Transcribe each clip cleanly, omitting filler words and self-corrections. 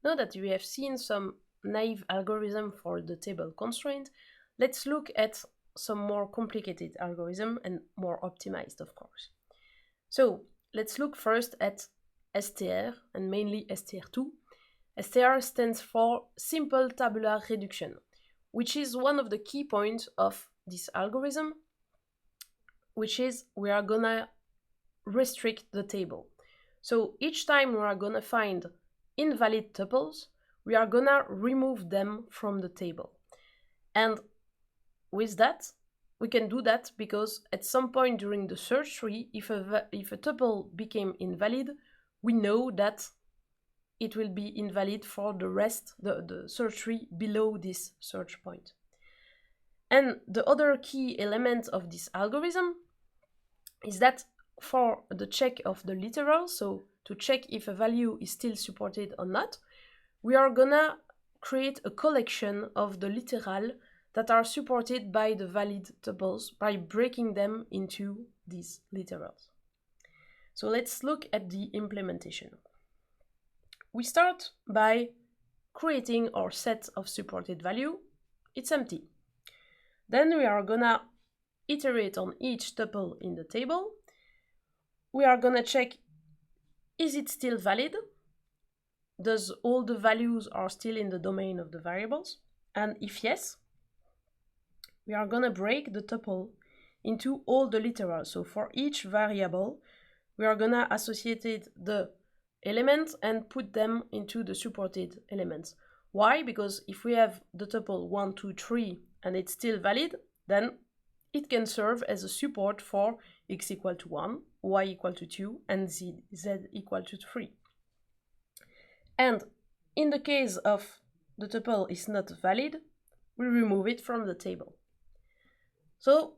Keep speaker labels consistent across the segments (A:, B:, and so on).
A: Now that we have seen some naive algorithm for the table constraint, let's look at some more complicated algorithm and more optimized, of course. So let's look first at STR and mainly STR2. STR stands for simple tabular reduction, which is one of the key points of this algorithm, which is we are gonna restrict the table. So each time we are gonna find invalid tuples, we are gonna remove them from the table. And with that, we can do that because at some point during the search tree, if a tuple became invalid, we know that it will be invalid for the rest, the search tree below this search point. And the other key element of this algorithm is that for the check of the literal, so to check if a value is still supported or not, we are gonna create a collection of the literal that are supported by the valid tuples by breaking them into these literals. So let's look at the implementation. We start by creating our set of supported value. It's empty. Then we are gonna iterate on each tuple in the table. We are gonna check, is it still valid? Does all the values are still in the domain of the variables? And if yes, we are gonna break the tuple into all the literals. So for each variable, we are gonna associate the elements and put them into the supported elements. Why? Because if we have the tuple 1, 2, 3 and it's still valid, then it can serve as a support for x equal to 1, y equal to 2, and z equal to 3. And in the case of the tuple is not valid, we remove it from the table. So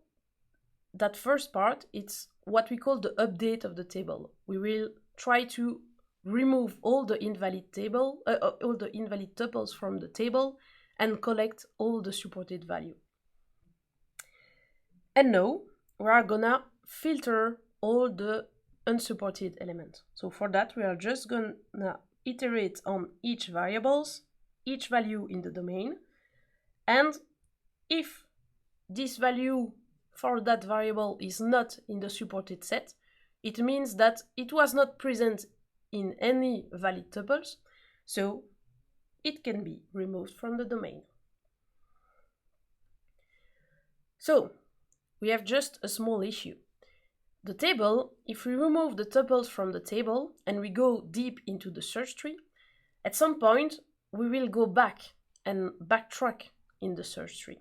A: that first part, it's what we call the update of the table. We will try to remove all the invalid tuples from the table and collect all the supported value. And now we are gonna filter all the unsupported elements. So for that, we are just gonna iterate on each variables, each value in the domain, and if this value for that variable is not in the supported set, it means that it was not present in any valid tuples, so it can be removed from the domain. So we have just a small issue. The table, if we remove the tuples from the table and we go deep into the search tree, at some point we will go back and backtrack in the search tree.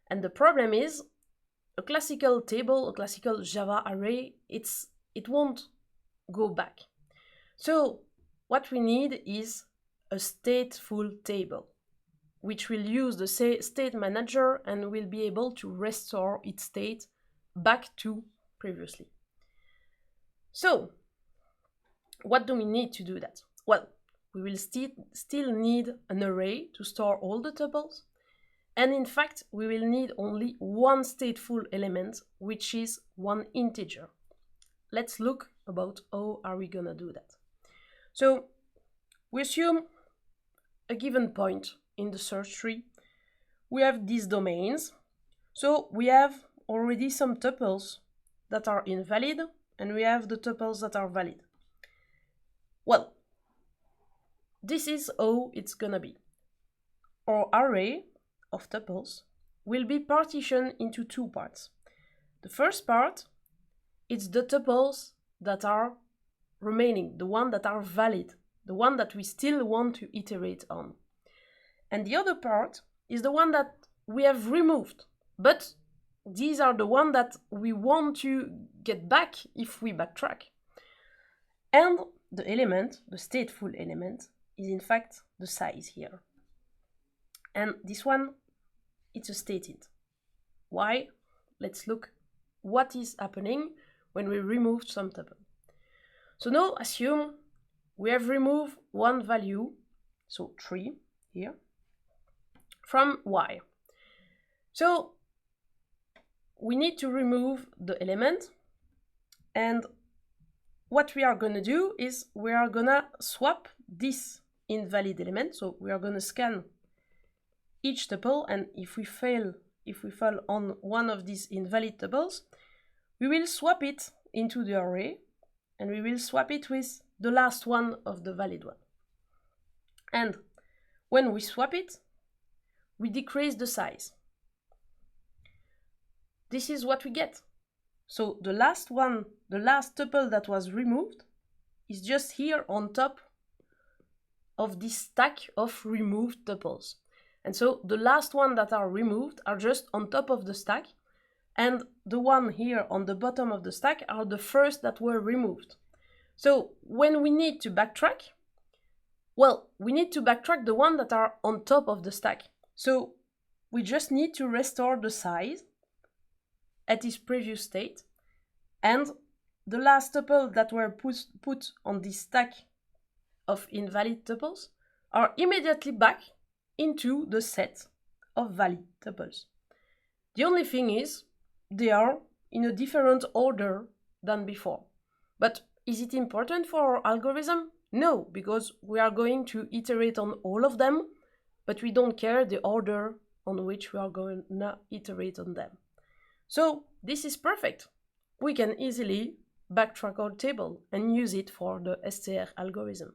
A: And the problem is, a classical table, a classical Java array, it won't go back. So what we need is a stateful table, which will use the state manager and will be able to restore its state back to previously. So what do we need to do that? Well, we will still need an array to store all the tuples. And in fact, we will need only one stateful element, which is one integer. Let's look about how are we gonna do that. So we assume a given point in the search tree. We have these domains. So we have already some tuples that are invalid, and we have the tuples that are valid. Well, this is how it's gonna be. Our array of tuples will be partitioned into two parts. The first part is the tuples that are remaining, the one that are valid, the one that we still want to iterate on. And the other part is the one that we have removed, but these are the one that we want to get back if we backtrack. And the element, the stateful element, is in fact the size here. And this one, it's a stated. Why? Let's look what is happening when we remove some tuple. So now assume we have removed one value, so 3 here, from y. So we need to remove the element, and what we are going to do is we are going to swap this invalid element. So we are going to scan each tuple, and if we fall on one of these invalid tuples, we will swap it into the array, and we will swap it with the last one of the valid one. And when we swap it, we decrease the size. This is what we get. So the last one, the last tuple that was removed, is just here on top of this stack of removed tuples. And so the last one that are removed are just on top of the stack, and the one here on the bottom of the stack are the first that were removed. So when we need to backtrack, well, we need to backtrack the one that are on top of the stack. So we just need to restore the size at its previous state, and the last tuple that were put on this stack of invalid tuples are immediately back into the set of valid tuples. The only thing is, they are in a different order than before. But is it important for our algorithm? No, because we are going to iterate on all of them, but we don't care the order on which we are going to iterate on them. So this is perfect. We can easily backtrack our table and use it for the STR algorithm.